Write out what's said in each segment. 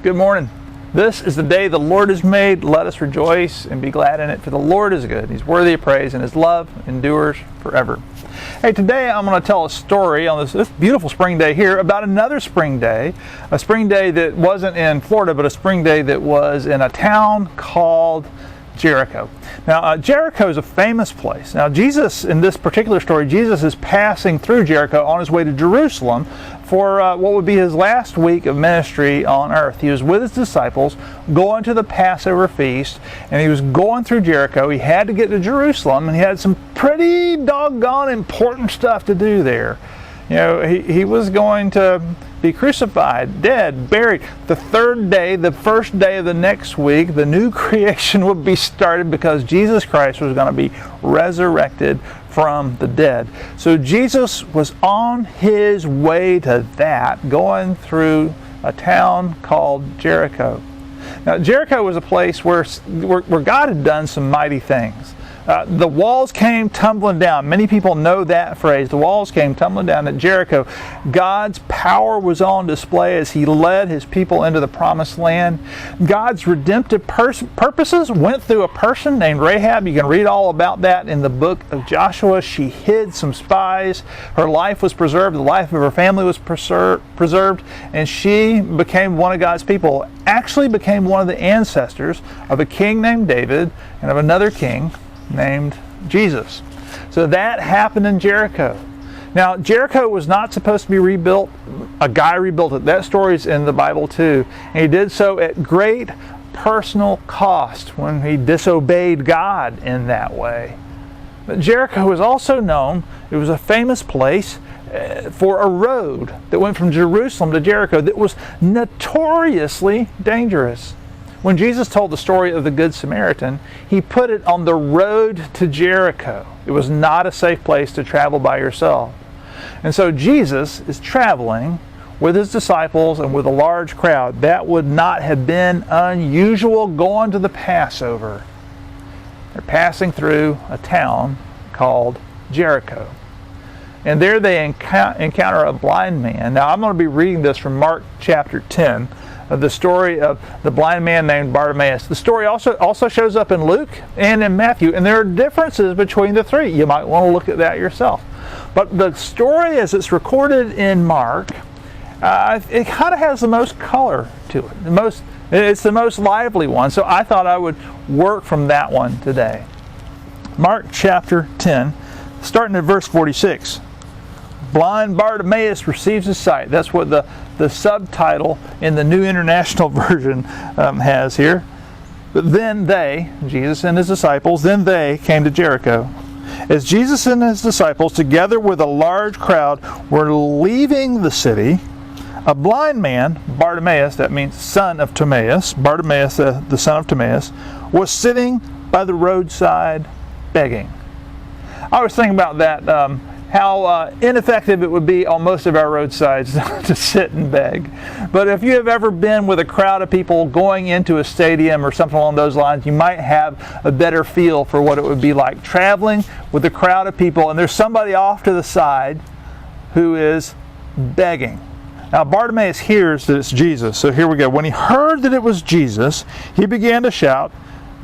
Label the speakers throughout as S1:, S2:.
S1: Good morning. This is the day the Lord has made. Let us rejoice and be glad in it, for the Lord is good. He's worthy of praise, and His love endures forever. Hey, today I'm going to tell a story on this beautiful spring day here about another spring day, a spring day that wasn't in Florida, but a spring day that was in a town called Jericho. Now, Jericho is a famous place. Now, Jesus, in this particular story, Jesus is passing through Jericho on his way to Jerusalem for what would be his last week of ministry on earth. He was with his disciples going to the Passover feast, and he was going through Jericho. He had to get to Jerusalem, and he had some pretty doggone important stuff to do there. You know, he was going to be crucified, dead, buried. The third day, the first day of the next week, the new creation would be started because Jesus Christ was going to be resurrected from the dead. So Jesus was on his way to that, going through a town called Jericho. Now, Jericho was a place where God had done some mighty things. The walls came tumbling down. Many people know that phrase. The walls came tumbling down at Jericho. God's power was on display as He led His people into the promised land. God's redemptive purposes went through a person named Rahab. You can read all about that in the book of Joshua. She hid some spies. Her life was preserved. The life of her family was preserved. And she became one of God's people. Actually became one of the ancestors of a king named David and of another king named Jesus. So that happened in Jericho. Now, Jericho was not supposed to be rebuilt. A guy rebuilt it. That story's in the Bible too. And he did so at great personal cost when he disobeyed God in that way. But Jericho was also known, it was a famous place for a road that went from Jerusalem to Jericho that was notoriously dangerous. When Jesus told the story of the Good Samaritan, He put it on the road to Jericho. It was not a safe place to travel by yourself. And so Jesus is traveling with His disciples and with a large crowd. That would not have been unusual going to the Passover. They're passing through a town called Jericho. And there they encounter a blind man. Now, I'm going to be reading this from Mark chapter 10. Of the story of the blind man named Bartimaeus. The story also shows up in Luke and in Matthew, and there are differences between the three. You might want to look at that yourself. But the story as it's recorded in Mark, it kind of has the most color to it. It's the most lively one, so I thought I would work from that one today. Mark chapter 10, starting at verse 46. Blind Bartimaeus receives his sight. That's what the subtitle in the New International Version has here. But then they, Jesus and His disciples, then they came to Jericho. As Jesus and His disciples, together with a large crowd, were leaving the city, a blind man, Bartimaeus, that means son of Timaeus, Bartimaeus, the son of Timaeus, was sitting by the roadside begging. I was thinking about that. How ineffective it would be on most of our roadsides to sit and beg. But if you have ever been with a crowd of people going into a stadium or something along those lines, you might have a better feel for what it would be like traveling with a crowd of people and there's somebody off to the side who is begging. Now Bartimaeus hears that it's Jesus, so here we go. When he heard that it was Jesus, he began to shout,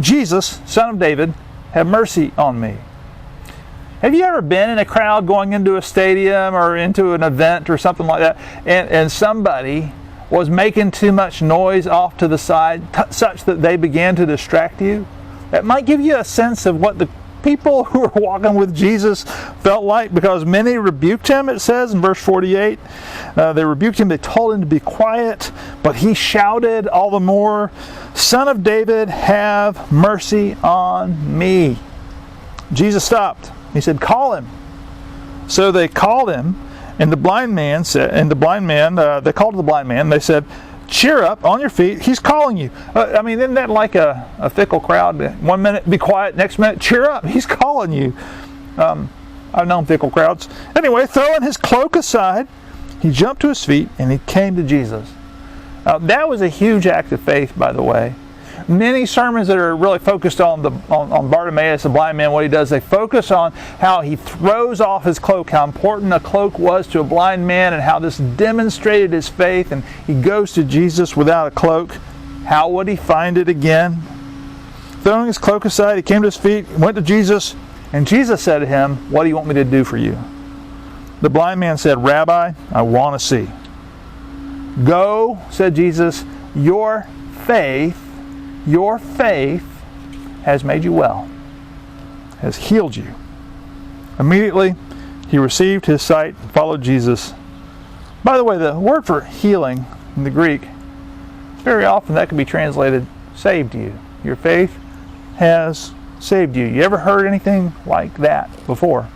S1: "Jesus, Son of David, have mercy on me." Have you ever been in a crowd going into a stadium or into an event or something like that, and somebody was making too much noise off to the side, such that they began to distract you? That might give you a sense of what the people who were walking with Jesus felt like, because many rebuked him, it says in verse 48. They rebuked him, they told him to be quiet, but he shouted all the more, "Son of David, have mercy on me." Jesus stopped. He said, "Call him." So they called him, and they called to the blind man. They said, "Cheer up, on your feet, he's calling you." Isn't that like a fickle crowd? 1 minute, be quiet, next minute, cheer up, he's calling you. I've known fickle crowds. Anyway, throwing his cloak aside, he jumped to his feet, and he came to Jesus. That was a huge act of faith, by the way. many sermons that are really focused on Bartimaeus, the blind man, what he does, they focus on how he throws off his cloak, how important a cloak was to a blind man, and how this demonstrated his faith, and he goes to Jesus without a cloak. How would he find it again? Throwing his cloak aside, he came to his feet, went to Jesus, and Jesus said to him, "What do you want me to do for you?" The blind man said, "Rabbi, I want to see." "Go," said Jesus, your faith has made you well, has healed you." Immediately, he received his sight and followed Jesus. By the way, the word for healing in the Greek, very often that can be translated saved you. Your faith has saved you. You ever heard anything like that before?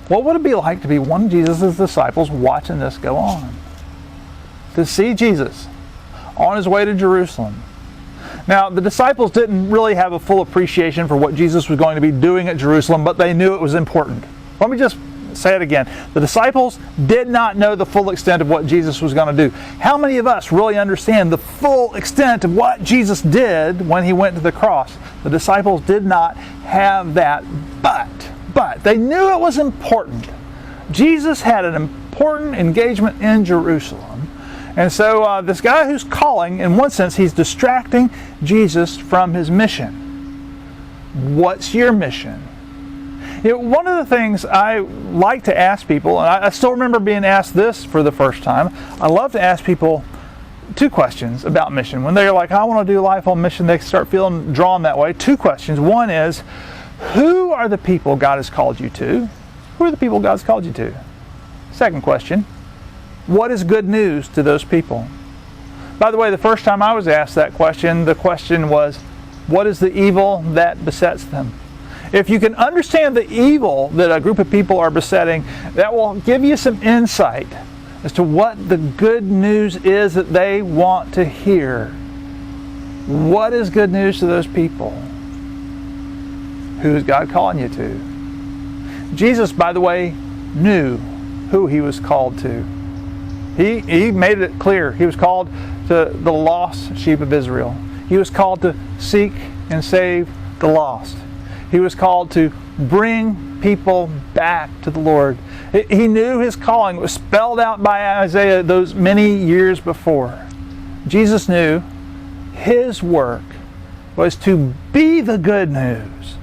S1: What would it be like to be one of Jesus' disciples watching this go on? To see Jesus on his way to Jerusalem. Now, the disciples didn't really have a full appreciation for what Jesus was going to be doing at Jerusalem, but they knew it was important. Let me just say it again. The disciples did not know the full extent of what Jesus was going to do. How many of us really understand the full extent of what Jesus did when he went to the cross? The disciples did not have that, but they knew it was important. Jesus had an important engagement in Jerusalem. And so this guy who's calling, in one sense, he's distracting Jesus from his mission. What's your mission? You know, one of the things I like to ask people, and I still remember being asked this for the first time, I love to ask people two questions about mission. When they're like, "I want to do life on mission," they start feeling drawn that way. Two questions. One is, who are the people God has called you to? Who are the people God's called you to? Second question, what is good news to those people? By the way, the first time I was asked that question, the question was, what is the evil that besets them? If you can understand the evil that a group of people are besetting, that will give you some insight as to what the good news is that they want to hear. What is good news to those people? Who is God calling you to? Jesus, by the way, knew who he was called to. He made it clear. He was called to the lost sheep of Israel. He was called to seek and save the lost. He was called to bring people back to the Lord. He knew his calling. It was spelled out by Isaiah those many years before. Jesus knew his work was to be the good news,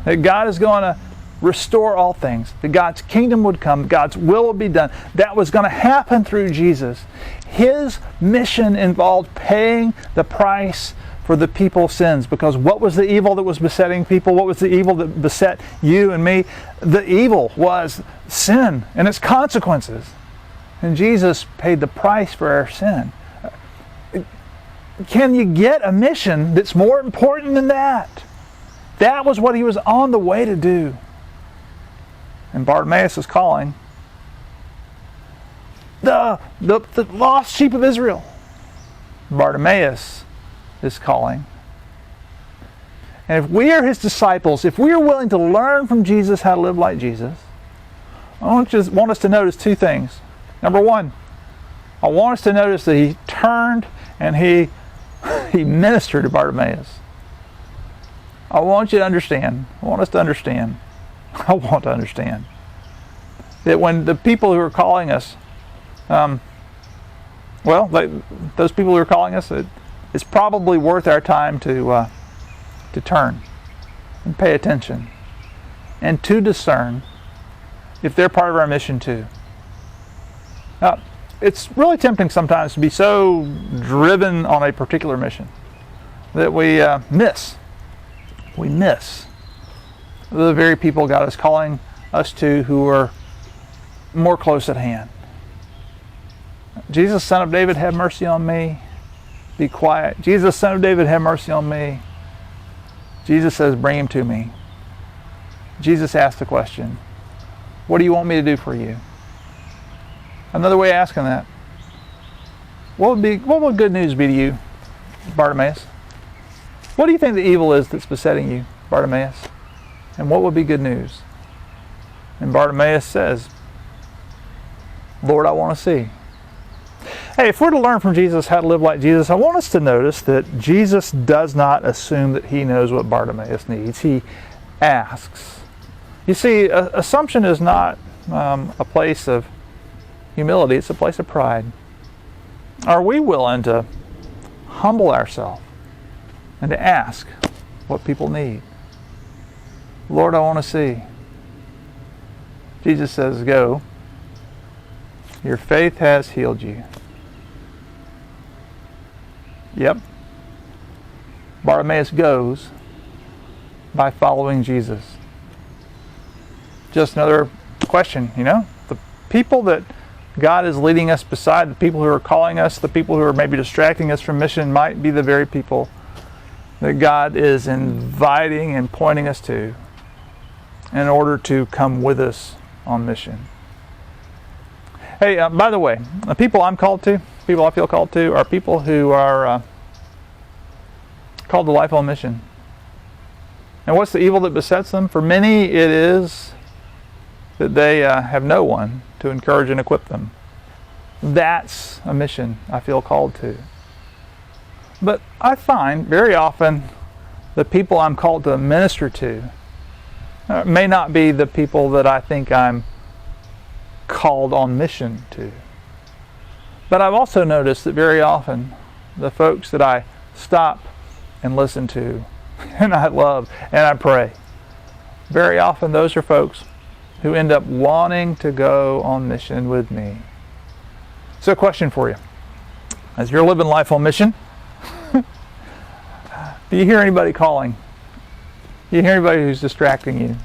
S1: that God is going to restore all things, that God's kingdom would come, God's will would be done. That was going to happen through Jesus. His mission involved paying the price for the people's sins, because what was the evil that was besetting people? What was the evil that beset you and me? The evil was sin and its consequences. And Jesus paid the price for our sin. Can you get a mission that's more important than that? That was what he was on the way to do. And Bartimaeus is calling the lost sheep of Israel. Bartimaeus is calling. And if we are his disciples, if we are willing to learn from Jesus how to live like Jesus, I want us to notice two things. Number one, I want us to notice that he turned and he ministered to Bartimaeus. I want you to understand. I want us to understand. I want to understand that when the people who are calling us, those people who are calling us, it's probably worth our time to turn and pay attention and to discern if they're part of our mission too. It's really tempting sometimes to be so driven on a particular mission that we miss the very people God is calling us to who are more close at hand. Jesus, Son of David, have mercy on me. Be quiet. Jesus, Son of David, have mercy on me. Jesus says, bring him to me. Jesus asked the question, what do you want me to do for you? Another way of asking that, what would good news be to you, Bartimaeus? What do you think the evil is that's besetting you, Bartimaeus? And what would be good news? And Bartimaeus says, Lord, I want to see. Hey, if we're to learn from Jesus how to live like Jesus, I want us to notice that Jesus does not assume that he knows what Bartimaeus needs. He asks. You see, assumption is not a place of humility, it's a place of pride. Are we willing to humble ourselves and to ask what people need? Lord, I want to see. Jesus says, go. Your faith has healed you. Yep. Bartimaeus goes by following Jesus. Just another question, the people that God is leading us beside, the people who are calling us, the people who are maybe distracting us from mission might be the very people that God is inviting and pointing us to in order to come with us on mission. Hey, by the way, the people I'm called to, people I feel called to, are people who are called to life on mission. And what's the evil that besets them? For many, it is that they have no one to encourage and equip them. That's a mission I feel called to. But I find very often the people I'm called to minister to may not be the people that I think I'm called on mission to. But I've also noticed that very often the folks that I stop and listen to and I love and I pray, very often those are folks who end up wanting to go on mission with me. So a question for you. As you're living life on mission, do you hear anybody calling? Do you hear anybody who's distracting you?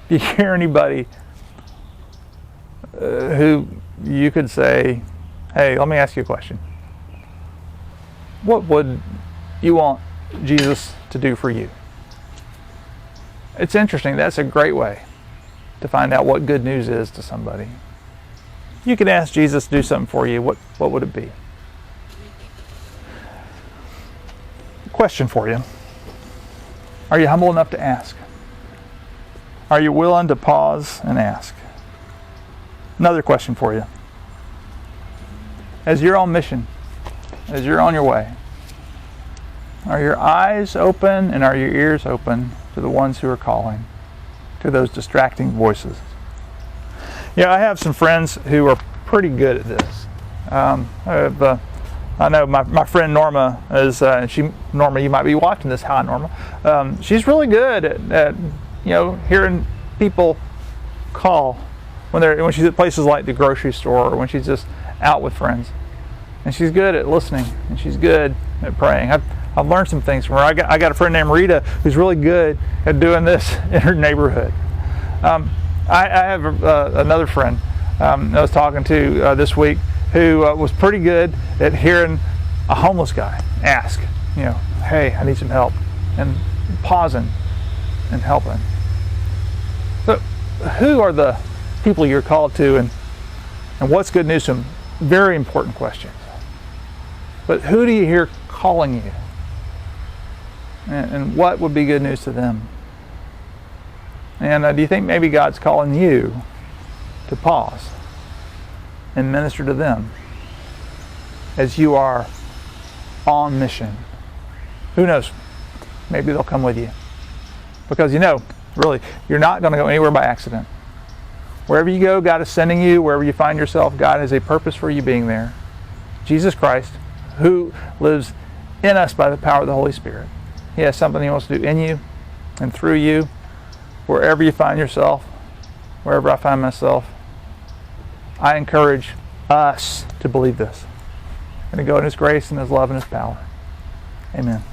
S1: Do you hear anybody who you could say, hey, let me ask you a question. What would you want Jesus to do for you? It's interesting. That's a great way to find out what good news is to somebody. You could ask Jesus to do something for you. What would it be? Question for you. Are you humble enough to ask? Are you willing to pause and ask? Another question for you. As you're on mission, as you're on your way, are your eyes open and are your ears open to the ones who are calling, to those distracting voices? Yeah, I have some friends who are pretty good at this. I know my friend Norma is, Norma, you might be watching this. Hi, Norma. She's really good at hearing people call when she's at places like the grocery store or when she's just out with friends. And she's good at listening and she's good at praying. I've learned some things from her. I got a friend named Rita who's really good at doing this in her neighborhood. I have another friend I was talking to this week who was pretty good at hearing a homeless guy ask, hey, I need some help, and pausing and helping. So who are the people you're called to, and what's good news to them? Very important questions. But who do you hear calling you? And what would be good news to them? And do you think maybe God's calling you to pause and minister to them as you are on mission? Who knows? Maybe they'll come with you. Because really, you're not going to go anywhere by accident. Wherever you go, God is sending you. Wherever you find yourself, God has a purpose for you being there. Jesus Christ, who lives in us by the power of the Holy Spirit. He has something He wants to do in you and through you. Wherever you find yourself, wherever I find myself, I encourage us to believe this and to go in His grace and His love and His power. Amen.